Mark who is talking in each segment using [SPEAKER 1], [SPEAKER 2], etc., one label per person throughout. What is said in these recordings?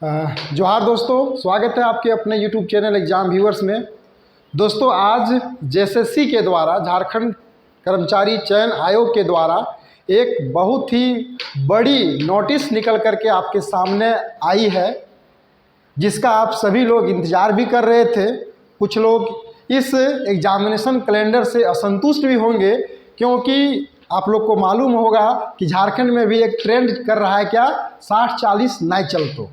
[SPEAKER 1] जोहार दोस्तों, स्वागत है आपके अपने YouTube चैनल एग्ज़ाम व्यूअर्स में। दोस्तों, आज जेएसएससी के द्वारा, झारखंड कर्मचारी चयन आयोग के द्वारा एक बहुत ही बड़ी नोटिस निकल करके आपके सामने आई है, जिसका आप सभी लोग इंतज़ार भी कर रहे थे। कुछ लोग इस एग्जामिनेशन कैलेंडर से असंतुष्ट भी होंगे, क्योंकि आप लोग को मालूम होगा कि झारखंड में भी एक ट्रेंड कर रहा है, क्या 60-40 नहीं चल तो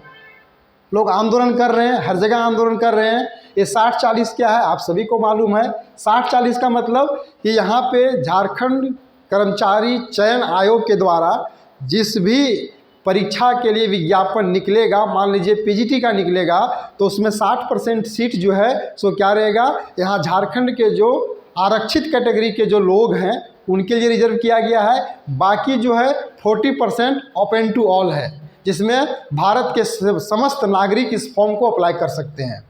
[SPEAKER 1] लोग आंदोलन कर रहे हैं, हर जगह आंदोलन कर रहे हैं। ये 60-40 क्या है आप सभी को मालूम है। 60-40 का मतलब कि यहाँ पे झारखंड कर्मचारी चयन आयोग के द्वारा जिस भी परीक्षा के लिए विज्ञापन निकलेगा, मान लीजिए पीजीटी का निकलेगा, तो उसमें 60% सीट जो है सो क्या रहेगा, यहाँ झारखंड के जो आरक्षित कैटेगरी के जो लोग हैं उनके लिए रिजर्व किया गया है। बाकी जो है 40% ओपन टू ऑल है, जिसमें भारत के समस्त नागरिक इस फॉर्म को अप्लाई कर सकते हैं।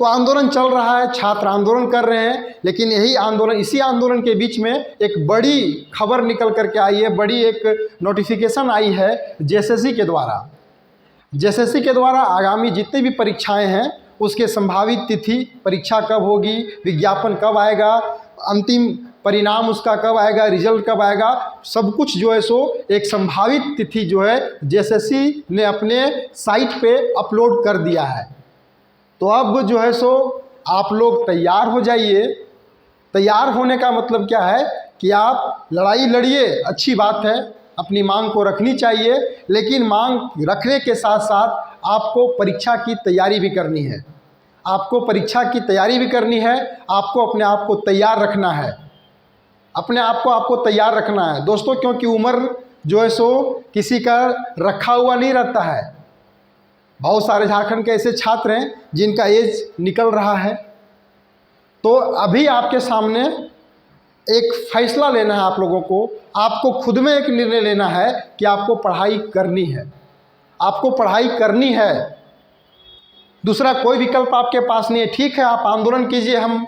[SPEAKER 1] तो आंदोलन चल रहा है, छात्र आंदोलन कर रहे हैं, लेकिन इसी आंदोलन के बीच में एक बड़ी खबर निकल करके आई है, बड़ी एक नोटिफिकेशन आई है जेएसएससी के द्वारा। जेएसएससी के द्वारा आगामी जितनी भी परीक्षाएं हैं उसके संभावित तिथि, परीक्षा कब होगी, विज्ञापन कब आएगा, अंतिम परिणाम उसका कब आएगा, रिजल्ट कब आएगा, सब कुछ जो है सो एक संभावित तिथि जो है जेएसएससी ने अपने साइट पे अपलोड कर दिया है। तो अब जो है सो आप लोग तैयार हो जाइए। तैयार होने का मतलब क्या है कि आप लड़ाई लड़िए, अच्छी बात है, अपनी मांग को रखनी चाहिए, लेकिन मांग रखने के साथ साथ आपको परीक्षा की तैयारी भी करनी है। आपको परीक्षा की तैयारी भी करनी है, आपको अपने आप को तैयार रखना है, अपने आप को आपको तैयार रखना है दोस्तों, क्योंकि उम्र जो है सो किसी का रखा हुआ नहीं रहता है। बहुत सारे झारखंड के ऐसे छात्र हैं जिनका एज निकल रहा है। तो अभी आपके सामने एक फैसला लेना है आप लोगों को, आपको खुद में एक निर्णय लेना है कि आपको पढ़ाई करनी है, आपको पढ़ाई करनी है। दूसरा कोई विकल्प आपके पास नहीं है। ठीक है, आप आंदोलन कीजिए, हम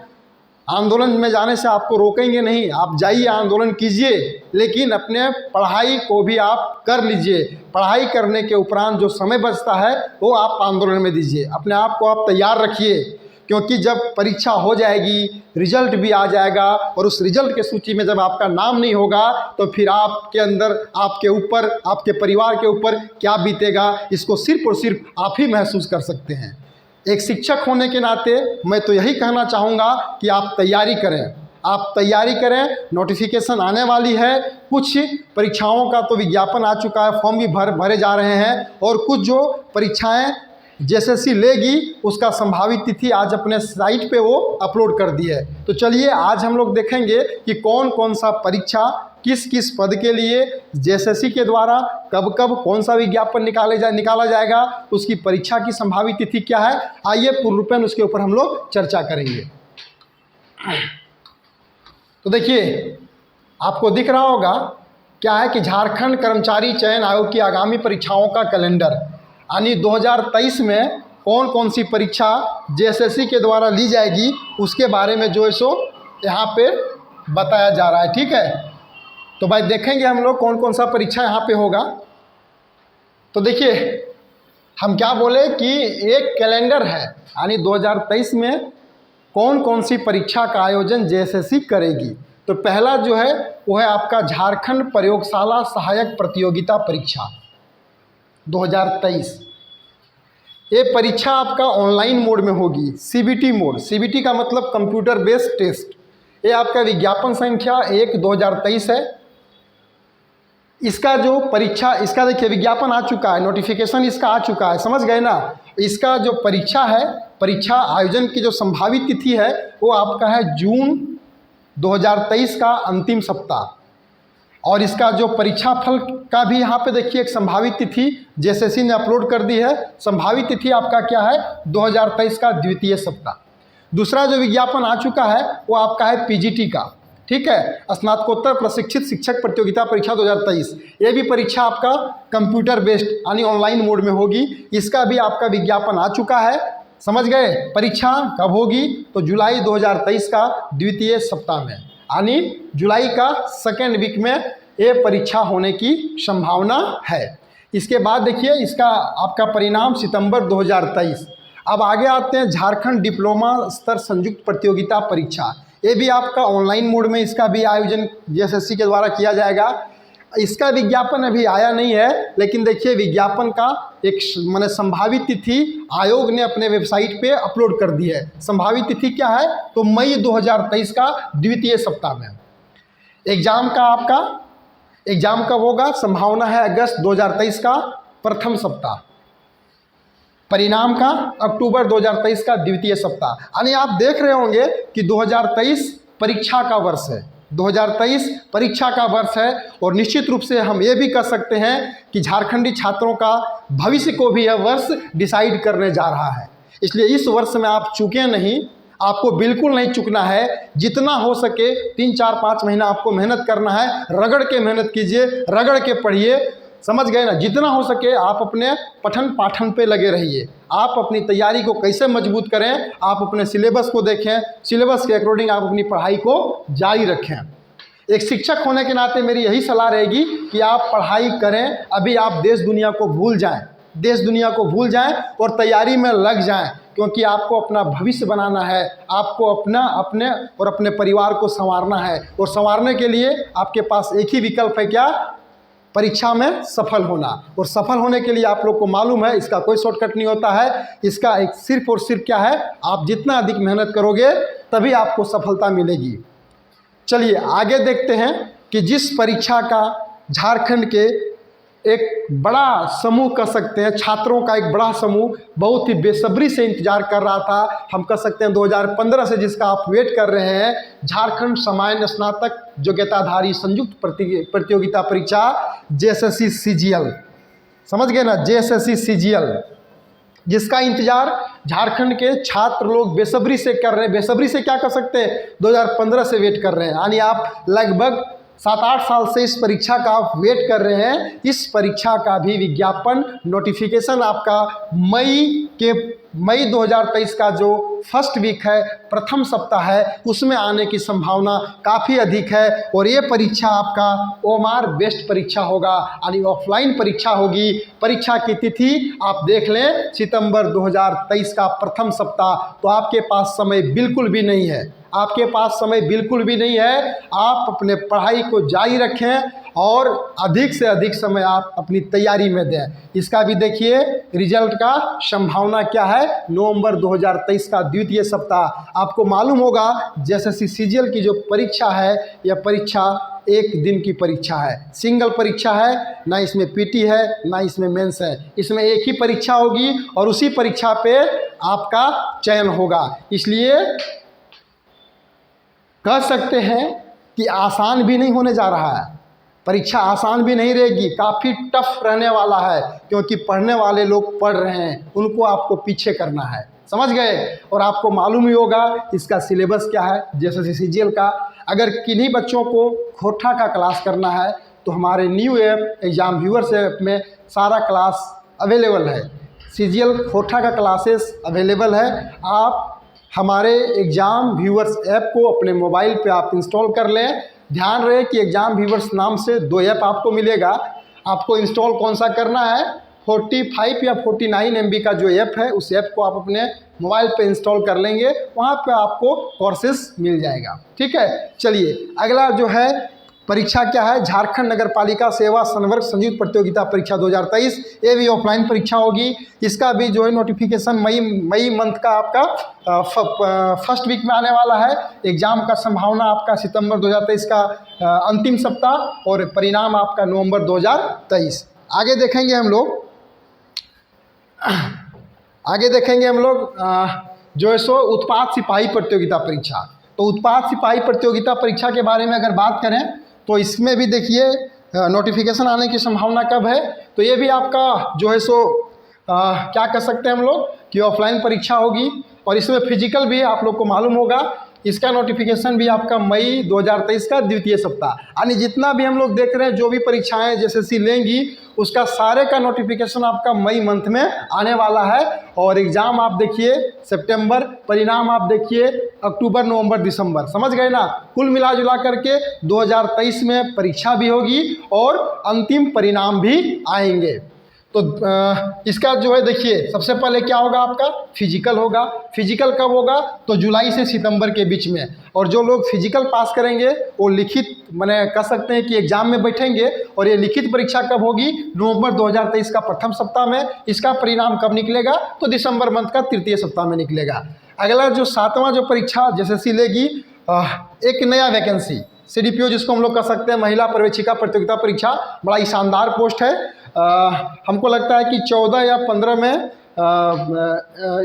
[SPEAKER 1] आंदोलन में जाने से आपको रोकेंगे नहीं, आप जाइए, आंदोलन कीजिए, लेकिन अपने पढ़ाई को भी आप कर लीजिए। पढ़ाई करने के उपरांत जो समय बचता है वो आप आंदोलन में दीजिए। अपने आप को आप तैयार रखिए, क्योंकि जब परीक्षा हो जाएगी, रिजल्ट भी आ जाएगा, और उस रिजल्ट के सूची में जब आपका नाम नहीं होगा तो फिर आपके अंदर, आपके ऊपर, आपके परिवार के ऊपर क्या बीतेगा, इसको सिर्फ और सिर्फ आप ही महसूस कर सकते हैं। एक शिक्षक होने के नाते मैं तो यही कहना चाहूँगा कि आप तैयारी करें, आप तैयारी करें। नोटिफिकेशन आने वाली है, कुछ परीक्षाओं का तो विज्ञापन आ चुका है, फॉर्म भी भरे जा रहे हैं, और कुछ जो परीक्षाएं जेएसएससी लेगी उसका संभावित तिथि आज अपने साइट पे वो अपलोड कर दी है। तो चलिए आज हम लोग देखेंगे कि कौन कौन सा परीक्षा किस किस पद के लिए जेएसएससी के द्वारा कब कब कौन सा विज्ञापन निकाला जाएगा, उसकी परीक्षा की संभावित तिथि क्या है। आइए पूर्ण रूपेण उसके ऊपर हम लोग चर्चा करेंगे। तो देखिए, आपको दिख रहा होगा क्या है कि झारखंड कर्मचारी चयन आयोग की आगामी परीक्षाओं का कैलेंडर, यानी 2023 में कौन कौन सी परीक्षा जेएसएससी के द्वारा ली जाएगी उसके बारे में जो है सो यहाँ पे बताया जा रहा है। ठीक है, तो भाई देखेंगे हम लोग कौन कौन सा परीक्षा यहाँ पे होगा। तो देखिए, हम क्या बोले कि एक कैलेंडर है, यानी 2023 में कौन कौन सी परीक्षा का आयोजन जेएसएससी करेगी। तो पहला जो है वो है आपका झारखंड प्रयोगशाला सहायक प्रतियोगिता परीक्षा 2023। ये परीक्षा आपका ऑनलाइन मोड में होगी, सीबीटी मोड। सीबीटी का मतलब कंप्यूटर बेस्ड टेस्ट। ये आपका विज्ञापन संख्या 1/2023 है। इसका जो परीक्षा, इसका देखिए विज्ञापन आ चुका है, नोटिफिकेशन इसका आ चुका है, समझ गए ना। इसका जो परीक्षा है, परीक्षा आयोजन की जो संभावित तिथि है वो आपका है जून 2023 का अंतिम सप्ताह। और इसका जो परीक्षा फल का भी यहाँ पे देखिए एक संभावित तिथि जेएसएससी ने अपलोड कर दी है। संभावित तिथि आपका क्या है, 2023 का द्वितीय सप्ताह। दूसरा जो विज्ञापन आ चुका है वो आपका है पीजीटी का। ठीक है, स्नातकोत्तर प्रशिक्षित शिक्षक प्रतियोगिता परीक्षा 2023। ये भी परीक्षा आपका कंप्यूटर बेस्ड यानी ऑनलाइन मोड में होगी। इसका भी आपका विज्ञापन आ चुका है, समझ गए। परीक्षा कब होगी, तो जुलाई 2023 का द्वितीय सप्ताह में, यानी जुलाई का सेकेंड वीक में ये परीक्षा होने की संभावना है। इसके बाद देखिए इसका आपका परिणाम सितंबर 2023। अब आगे आते हैं झारखंड डिप्लोमा स्तर संयुक्त प्रतियोगिता परीक्षा। ये भी आपका ऑनलाइन मोड में इसका भी आयोजन जेएसएससी के द्वारा किया जाएगा। इसका विज्ञापन अभी आया नहीं है, लेकिन देखिए विज्ञापन का एक माने संभावित तिथि आयोग ने अपने वेबसाइट पे अपलोड कर दी है। संभावित तिथि क्या है? तो मई 2023 का द्वितीय सप्ताह में। एग्जाम कब होगा? संभावना है अगस्त 2023 का प्रथम सप्ताह। परिणाम का अक्टूबर 2023 का द्वितीय सप्ताह। यानी आप देख रहे होंगे कि 2023 परीक्षा का वर्ष है, 2023 परीक्षा का वर्ष है। और निश्चित रूप से हम ये भी कह सकते हैं कि झारखंडी छात्रों का भविष्य को भी यह वर्ष डिसाइड करने जा रहा है। इसलिए इस वर्ष में आप चूकें नहीं, आपको बिल्कुल नहीं चूकना है। जितना हो सके 3, 4, 5 महीना आपको मेहनत करना है। रगड़ के मेहनत कीजिए, रगड़ के पढ़िए, समझ गए ना। जितना हो सके आप अपने पठन पाठन पे लगे रहिए। आप अपनी तैयारी को कैसे मजबूत करें, आप अपने सिलेबस को देखें, सिलेबस के अकॉर्डिंग आप अपनी पढ़ाई को जारी रखें। एक शिक्षक होने के नाते मेरी यही सलाह रहेगी कि आप पढ़ाई करें। अभी आप देश दुनिया को भूल जाएं, और तैयारी में लग जाएं, क्योंकि आपको अपना भविष्य बनाना है। आपको अपने और अपने परिवार को संवारना है, और संवारने के लिए आपके पास एक ही विकल्प है, क्या? परीक्षा में सफल होना। और सफल होने के लिए आप लोग को मालूम है इसका कोई शॉर्टकट नहीं होता है। इसका एक सिर्फ और सिर्फ क्या है? आप जितना अधिक मेहनत करोगे तभी आपको सफलता मिलेगी। चलिए आगे देखते हैं कि जिस परीक्षा का झारखंड के एक बड़ा समूह कह सकते हैं, छात्रों का एक बड़ा समूह बहुत ही बेसब्री से इंतजार कर रहा था। हम कह सकते हैं 2015 से जिसका आप वेट कर रहे हैं, झारखंड सामान्य स्नातक योग्यताधारी संयुक्त प्रतियोगिता परीक्षा जेएसएससी सीजीएल। समझ गए ना? जेएसएससी सीजीएल, जिसका इंतजार झारखंड के छात्र लोग बेसब्री से कर रहे हैं। बेसब्री से क्या कर सकते हैं? 2015 से वेट कर रहे हैं। यानी आप लगभग 7-8 साल से इस परीक्षा का आप वेट कर रहे हैं। इस परीक्षा का भी विज्ञापन नोटिफिकेशन आपका मई 2023 का जो फर्स्ट वीक है, प्रथम सप्ताह है, उसमें आने की संभावना काफ़ी अधिक है। और ये परीक्षा आपका ओमार बेस्ड परीक्षा होगा, यानी ऑफलाइन परीक्षा होगी। परीक्षा की तिथि आप देख लें, सितंबर 2023 का प्रथम सप्ताह। तो आपके पास समय बिल्कुल भी नहीं है, आप अपने पढ़ाई को जारी रखें और अधिक से अधिक समय आप अपनी तैयारी में दें। इसका भी देखिए रिजल्ट का संभावना क्या है? नवंबर 2023 का द्वितीय सप्ताह। आपको मालूम होगा जेएसएससी सीजीएल की जो परीक्षा है, यह परीक्षा एक दिन की परीक्षा है, सिंगल परीक्षा है, ना इसमें पीटी है ना इसमें मेंस है। इसमें एक ही परीक्षा होगी और उसी परीक्षा पे आपका चयन होगा। इसलिए कह सकते हैं कि आसान भी नहीं होने जा रहा है, परीक्षा आसान भी नहीं रहेगी, काफ़ी टफ रहने वाला है। क्योंकि पढ़ने वाले लोग पढ़ रहे हैं, उनको आपको पीछे करना है, समझ गए। और आपको मालूम ही होगा इसका सिलेबस क्या है जेएसएससी सीजीएल का। अगर किन्हीं बच्चों को खोटा का क्लास करना है तो हमारे new app exam viewers app में सारा क्लास अवेलेबल है। सीजीएल खोटा का क्लासेस अवेलेबल है। आप हमारे एग्ज़ाम व्यूअर्स ऐप को अपने मोबाइल पे आप इंस्टॉल कर लें। ध्यान रहे कि एग्ज़ाम व्यूअर्स नाम से 2 ऐप आपको मिलेगा। आपको इंस्टॉल कौन सा करना है? 45 या 49 MB का जो ऐप है, उस ऐप को आप अपने मोबाइल पे इंस्टॉल कर लेंगे, वहाँ पे आपको कोर्सेस मिल जाएगा। ठीक है, चलिए अगला जो है परीक्षा क्या है? झारखंड नगर पालिका सेवा संवर्ग संयुक्त प्रतियोगिता परीक्षा 2023। ये भी ऑफलाइन परीक्षा होगी। इसका भी जो है नोटिफिकेशन मई मंथ का आपका फर्स्ट वीक में आने वाला है। एग्जाम का संभावना आपका सितंबर 2023 का अंतिम सप्ताह, और परिणाम आपका नवंबर 2023। आगे देखेंगे हम लोग जो है सो उत्पाद सिपाही प्रतियोगिता परीक्षा। तो उत्पाद सिपाही प्रतियोगिता परीक्षा के बारे में अगर बात करें तो इसमें भी देखिए नोटिफिकेशन आने की संभावना कब है? तो ये भी आपका जो है सो क्या कर सकते हैं हम लोग कि ऑफलाइन परीक्षा होगी, और इसमें फिजिकल भी आप लोग को मालूम होगा। इसका नोटिफिकेशन भी आपका मई 2023 का द्वितीय सप्ताह। यानी जितना भी हम लोग देख रहे हैं, जो भी परीक्षाएं जेएसएससी लेंगी, उसका सारे का नोटिफिकेशन आपका मई मंथ में आने वाला है। और एग्ज़ाम आप देखिए सितंबर, परिणाम आप देखिए अक्टूबर, नवंबर, दिसंबर। समझ गए ना? कुल मिला जुला करके 2023 में परीक्षा भी होगी और अंतिम परिणाम भी आएंगे। तो इसका जो है देखिए, सबसे पहले क्या होगा, आपका फिजिकल होगा। फिजिकल कब होगा, तो जुलाई से सितंबर के बीच में। और जो लोग फिजिकल पास करेंगे वो लिखित माने कह सकते हैं कि एग्जाम में बैठेंगे। और ये लिखित परीक्षा कब होगी, नवंबर 2023 का प्रथम सप्ताह में। इसका परिणाम कब निकलेगा, तो दिसंबर मंथ का तृतीय सप्ताह में निकलेगा। अगला जो 7वां जो परीक्षा JSSC लेगी, एक नया वैकेंसी CDPO जिसको हम लोग कह सकते हैं, महिला पर्यवेक्षिका प्रतियोगिता परीक्षा। बड़ा ही शानदार पोस्ट है। हमको लगता है कि 14 या 15 में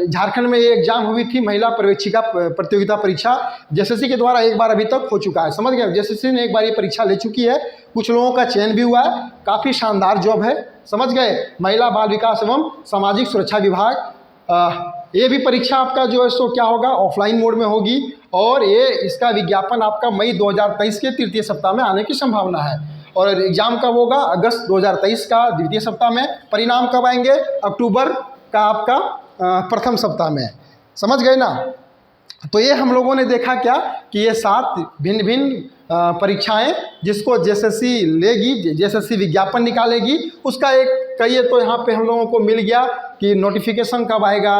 [SPEAKER 1] झारखंड में ये एग्जाम हुई थी, महिला पर्यवेक्षिका प्रतियोगिता परीक्षा। JSSC के द्वारा एक बार अभी तक हो चुका है, समझ गए। JSSC ने एक बार ये परीक्षा ले चुकी है, कुछ लोगों का चयन भी हुआ है। काफ़ी शानदार जॉब है, समझ गए। महिला बाल विकास एवं सामाजिक सुरक्षा विभाग। ये भी परीक्षा आपका जो है सो क्या होगा, ऑफलाइन मोड में होगी। और ये इसका विज्ञापन आपका मई 2023 के तृतीय सप्ताह में आने की संभावना है। और एग्जाम कब होगा, अगस्त 2023 का द्वितीय सप्ताह में। परिणाम कब आएंगे, अक्टूबर का आपका प्रथम सप्ताह में, समझ गए ना। तो ये हम लोगों ने देखा क्या कि ये 7 भिन्न भिन्न परीक्षाएं जिसको JSSC लेगी, JSSC विज्ञापन निकालेगी, उसका एक कहिए तो यहाँ पे हम लोगों को मिल गया कि नोटिफिकेशन कब आएगा,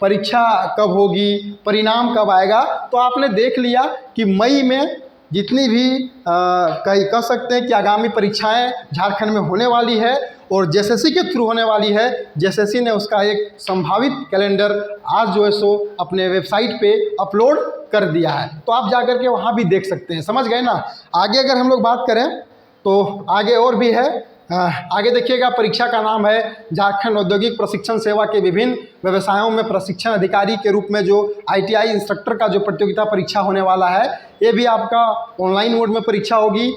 [SPEAKER 1] परीक्षा कब होगी, परिणाम कब आएगा। तो आपने देख लिया कि मई में जितनी भी कह सकते हैं कि आगामी परीक्षाएं झारखंड में होने वाली है और JSSC के थ्रू होने वाली है। JSSC ने उसका एक संभावित कैलेंडर आज जो है सो अपने वेबसाइट पे अपलोड कर दिया है, तो आप जाकर के वहाँ भी देख सकते हैं, समझ गए ना। आगे अगर हम लोग बात करें तो आगे और भी है। आगे देखिएगा, परीक्षा का नाम है झारखंड औद्योगिक प्रशिक्षण सेवा के विभिन्न व्यवसायों में प्रशिक्षण अधिकारी के रूप में जो ITI इंस्ट्रक्टर का जो प्रतियोगिता परीक्षा होने वाला है, ये भी आपका ऑनलाइन मोड में परीक्षा होगी।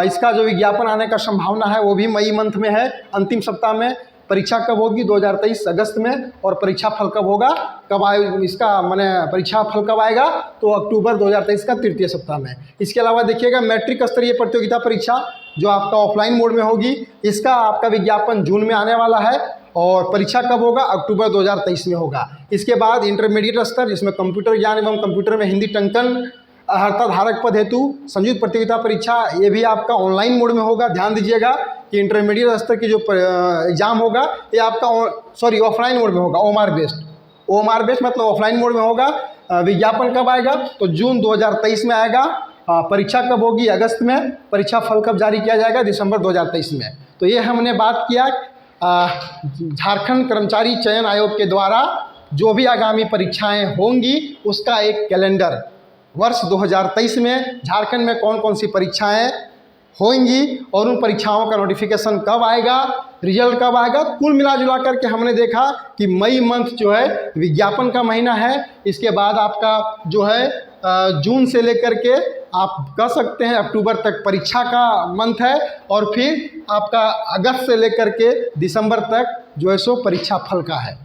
[SPEAKER 1] इसका जो विज्ञापन आने का संभावना है वो भी मई मंथ में है, अंतिम सप्ताह में। परीक्षा कब होगी, 2023 अगस्त में। और परीक्षा फल कब होगा, कब आए इसका माने परीक्षा फल कब आएगा, तो अक्टूबर 2023 का तृतीय सप्ताह में। इसके अलावा देखिएगा, मैट्रिक स्तरीय प्रतियोगिता परीक्षा जो आपका ऑफलाइन मोड में होगी, इसका आपका विज्ञापन जून में आने वाला है। और परीक्षा कब होगा, अक्टूबर 2023 में होगा। इसके बाद इंटरमीडिएट स्तर जिसमें कंप्यूटर ज्ञान एवं कंप्यूटर में हिंदी टंकन अर्हता धारक पद हेतु संयुक्त प्रतियोगिता परीक्षा, ये भी आपका ऑनलाइन मोड में होगा। ध्यान दीजिएगा कि इंटरमीडिएट स्तर की जो एग्ज़ाम होगा ये आपका ऑफलाइन मोड में होगा। OMR बेस्ड मतलब ऑफलाइन मोड में होगा। विज्ञापन कब आएगा, तो जून 2023 में आएगा। परीक्षा कब होगी, अगस्त में। परीक्षा फल कब जारी किया जाएगा, दिसंबर 2023 में। तो ये हमने बात किया झारखंड कर्मचारी चयन आयोग के द्वारा जो भी आगामी परीक्षाएं होंगी उसका एक कैलेंडर। वर्ष 2023 में झारखंड में कौन कौन सी परीक्षाएं होंगी और उन परीक्षाओं का नोटिफिकेशन कब आएगा, रिजल्ट कब आएगा। कुल मिला जुला करके हमने देखा कि मई मंथ जो है विज्ञापन का महीना है। इसके बाद आपका जो है जून से लेकर के आप कह सकते हैं अक्टूबर तक परीक्षा का मंथ है। और फिर आपका अगस्त से लेकर के दिसंबर तक जो है सो परीक्षा फल का है।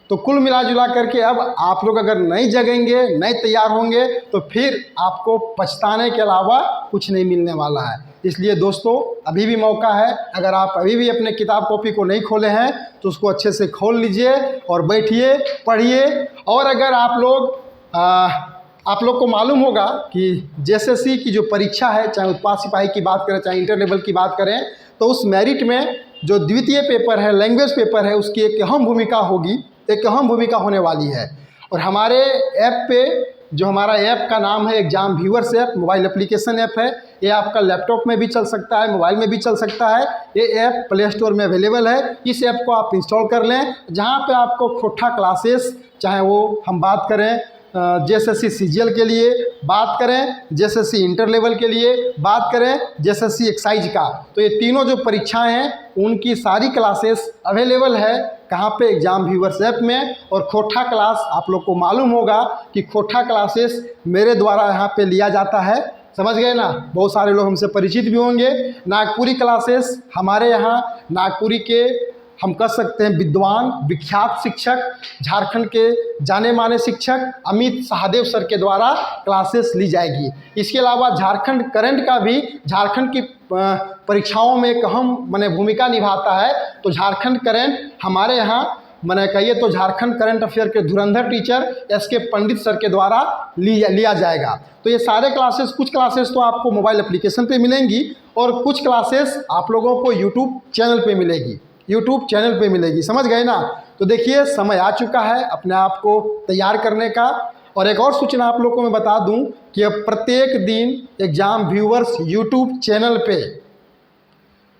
[SPEAKER 1] तो कुल मिला जुला करके अब आप लोग अगर नहीं जगेंगे, नहीं तैयार होंगे, तो फिर आपको पछताने के अलावा कुछ नहीं मिलने वाला है। इसलिए दोस्तों, अभी भी मौका है। अगर आप अभी भी अपने किताब कॉपी को नहीं खोले हैं तो उसको अच्छे से खोल लीजिए और बैठिए, पढ़िए। और अगर आप लोग को मालूम होगा कि JSSC की जो परीक्षा है, चाहे उत्पाद सिपाही की बात करें, चाहे इंटर लेवल की बात करें, तो उस मेरिट में जो द्वितीय पेपर है, लैंग्वेज पेपर है, उसकी एक अहम भूमिका होगी, एक अहम भूमिका होने वाली है। और हमारे ऐप पे, जो हमारा ऐप का नाम है exam viewers app, mobile application app है। ये आपका लैपटॉप में भी चल सकता है, मोबाइल में भी चल सकता है। ये ऐप प्ले स्टोर में अवेलेबल है। इस ऐप को आप इंस्टॉल कर लें, जहाँ पे आपको खोटा क्लासेस, चाहे वो हम बात करें JSSC CGL के लिए, बात करें JSSC इंटर लेवल के लिए, बात करें JSSC एक्साइज का, तो ये तीनों जो परीक्षाएं हैं उनकी सारी क्लासेस अवेलेबल है। कहाँ पे, एग्जाम व्यूअर्स ऐप में। और खोटा क्लास, आप लोग को मालूम होगा कि खोटा क्लासेस मेरे द्वारा यहाँ पे लिया जाता है, समझ गए ना। बहुत सारे लोग हमसे परिचित भी होंगे। नागपुरी क्लासेस हमारे यहाँ, नागपुरी के हम कह सकते हैं विद्वान, विख्यात शिक्षक, झारखंड के जाने माने शिक्षक अमित सहदेव सर के द्वारा क्लासेस ली जाएगी। इसके अलावा झारखंड करंट का भी झारखंड की परीक्षाओं में एक अहम भूमिका निभाता है। तो झारखंड करंट हमारे यहाँ कहिए तो झारखंड करंट अफेयर के धुरंधर टीचर SK पंडित सर के द्वारा लिया जाएगा। तो ये सारे क्लासेस, कुछ क्लासेस तो आपको मोबाइल एप्लीकेशन पे मिलेंगी और कुछ क्लासेस आप लोगों को यूट्यूब चैनल पे मिलेगी। यूट्यूब चैनल पे मिलेगी। समझ गए ना? तो देखिए समय आ चुका है अपने आप को तैयार करने का। और एक और सूचना आप लोग को मैं बता दूं कि अब प्रत्येक दिन एग्जाम व्यूअर्स यूट्यूब चैनल पे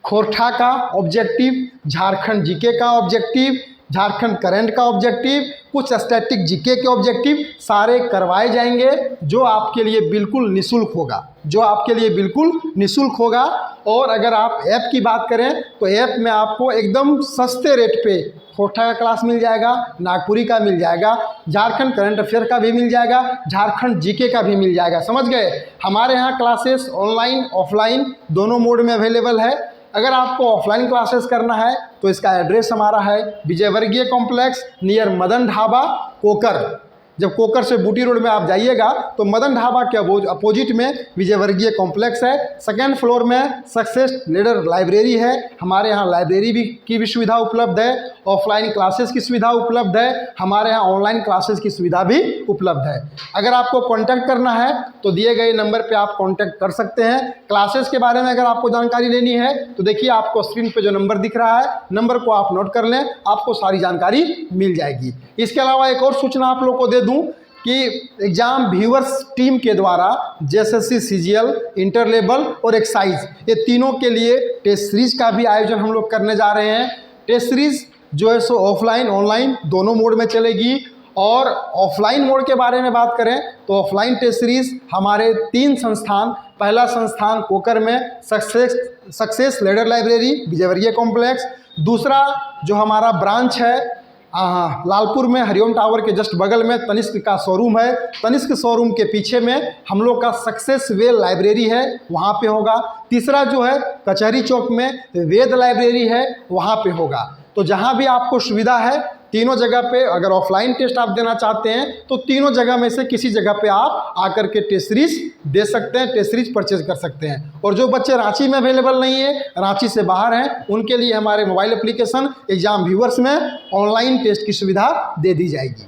[SPEAKER 1] खोरठा का ऑब्जेक्टिव, झारखंड जीके का ऑब्जेक्टिव, झारखंड करंट का ऑब्जेक्टिव, कुछ स्टैटिक जीके के ऑब्जेक्टिव सारे करवाए जाएंगे, जो आपके लिए बिल्कुल निःशुल्क होगा, जो आपके लिए बिल्कुल निःशुल्क होगा। और अगर आप ऐप की बात करें तो ऐप में आपको एकदम सस्ते रेट पे खोरठा का क्लास मिल जाएगा, नागपुरी का मिल जाएगा, झारखंड करंट अफेयर का भी मिल जाएगा, झारखंड जीके का भी मिल जाएगा। समझ गए? हमारे यहाँ क्लासेस ऑनलाइन ऑफलाइन दोनों मोड में अवेलेबल है। अगर आपको ऑफलाइन क्लासेस करना है तो इसका एड्रेस हमारा है विजयवर्गीय कॉम्प्लेक्स नियर मदन ढाबा, कोकर। जब कोकर से बूटी रोड में आप जाइएगा तो मदन ढाबा के अपोजिट में विजयवर्गीय कॉम्प्लेक्स है। सेकेंड फ्लोर में सक्सेस लीडर लाइब्रेरी है। हमारे यहाँ लाइब्रेरी की भी सुविधा उपलब्ध है, ऑफलाइन क्लासेस की सुविधा उपलब्ध है, हमारे यहाँ ऑनलाइन क्लासेस की सुविधा भी उपलब्ध है। अगर आपको कॉन्टैक्ट करना है तो दिए गए नंबर पर आप कॉन्टैक्ट कर सकते हैं। क्लासेस के बारे में अगर आपको जानकारी लेनी है तो देखिए आपको स्क्रीन पर जो नंबर दिख रहा है, नंबर को आप नोट कर लें, आपको सारी जानकारी मिल जाएगी। इसके अलावा एक और सूचना आप लोग को दे दूं कि एग्जाम व्यूअर्स टीम के द्वारा जेएसएससी, सीजीएल, इंटर लेवल और एक्साइज ये तीनों के लिए टेस्ट सीरीज का भी आयोजन हम लोग करने जा रहे हैं। टेस्ट सीरीज जो है सो ऑफलाइन ऑनलाइन दोनों मोड में चलेगी। और ऑफलाइन मोड के बारे में बात करें तो ऑफलाइन टेस्ट सीरीज हमारे 3 संस्थान, पहला संस्थान कोकर में success leader library Vijayvargiya complex, दूसरा जो हमारा ब्रांच है लालपुर में हरिओम टावर के जस्ट बगल में तनिष्क का शोरूम है, तनिष्क शोरूम के पीछे में हम लोग का सक्सेस वेल लाइब्रेरी है, वहाँ पे होगा। तीसरा जो है कचहरी चौक में वेद लाइब्रेरी है, वहाँ पे होगा। तो जहाँ भी आपको सुविधा है तीनों जगह पे अगर ऑफलाइन टेस्ट आप देना चाहते हैं तो तीनों जगह में से किसी जगह पे आप आकर के टेस्ट सीरीज दे सकते हैं, टेस्ट सीरीज परचेज कर सकते हैं। और जो बच्चे रांची में अवेलेबल नहीं है, रांची से बाहर हैं, उनके लिए हमारे मोबाइल एप्लीकेशन एग्जाम व्यूअर्स में ऑनलाइन टेस्ट की सुविधा दे दी जाएगी।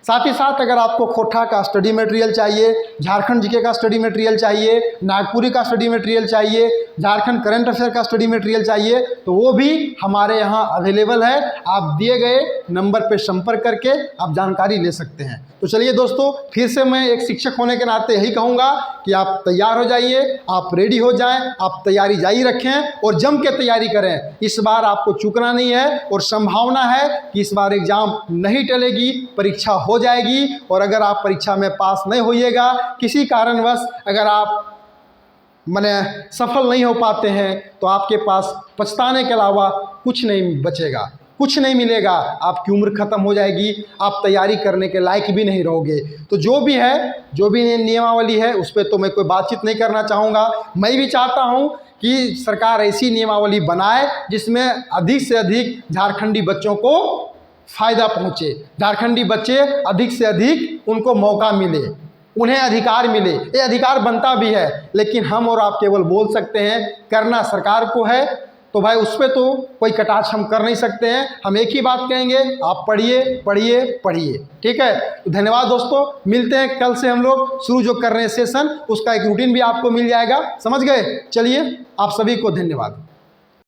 [SPEAKER 1] साथ ही साथ अगर आपको खोरठा का स्टडी मटेरियल चाहिए, झारखंड जीके का स्टडी मटेरियल चाहिए, नागपुरी का स्टडी मटेरियल चाहिए, झारखंड करंट अफेयर का स्टडी मटेरियल चाहिए तो वो भी हमारे यहाँ अवेलेबल है। आप दिए गए नंबर पर संपर्क करके आप जानकारी ले सकते हैं। तो चलिए दोस्तों, फिर से मैं एक शिक्षक होने के नाते यही कहूँगा कि आप तैयार हो जाइए, आप रेडी हो जाएं, आप तैयारी जारी रखें और जम के तैयारी करें। इस बार आपको चूकना नहीं है और संभावना है कि इस बार एग्जाम नहीं टलेगी, परीक्षा हो जाएगी। और अगर आप परीक्षा में पास नहीं होइएगा, किसी कारणवश अगर आप सफल नहीं हो पाते हैं तो आपके पास पछताने के अलावा कुछ नहीं बचेगा, कुछ नहीं मिलेगा। आपकी उम्र खत्म हो जाएगी, आप तैयारी करने के लायक भी नहीं रहोगे। तो जो भी है, जो भी नियमावली है उस पर तो मैं कोई बातचीत नहीं करना चाहूँगा। मैं भी चाहता हूँ कि सरकार ऐसी नियमावली बनाए जिसमें अधिक से अधिक झारखंडी बच्चों को फ़ायदा पहुँचे, झारखंडी बच्चे अधिक से अधिक उनको मौका मिले, उन्हें अधिकार मिले। ये अधिकार बनता भी है, लेकिन हम और आप केवल बोल सकते हैं, करना सरकार को है। तो भाई उस पर तो कोई कटाक्ष हम कर नहीं सकते हैं। हम एक ही बात कहेंगे, आप पढ़िए पढ़िए पढ़िए। ठीक है, तो धन्यवाद दोस्तों, मिलते हैं कल से हम लोग शुरू जो कर रहे हैं सेशन, उसका एक रूटीन भी आपको मिल जाएगा। समझ गए? चलिए, आप सभी को धन्यवाद।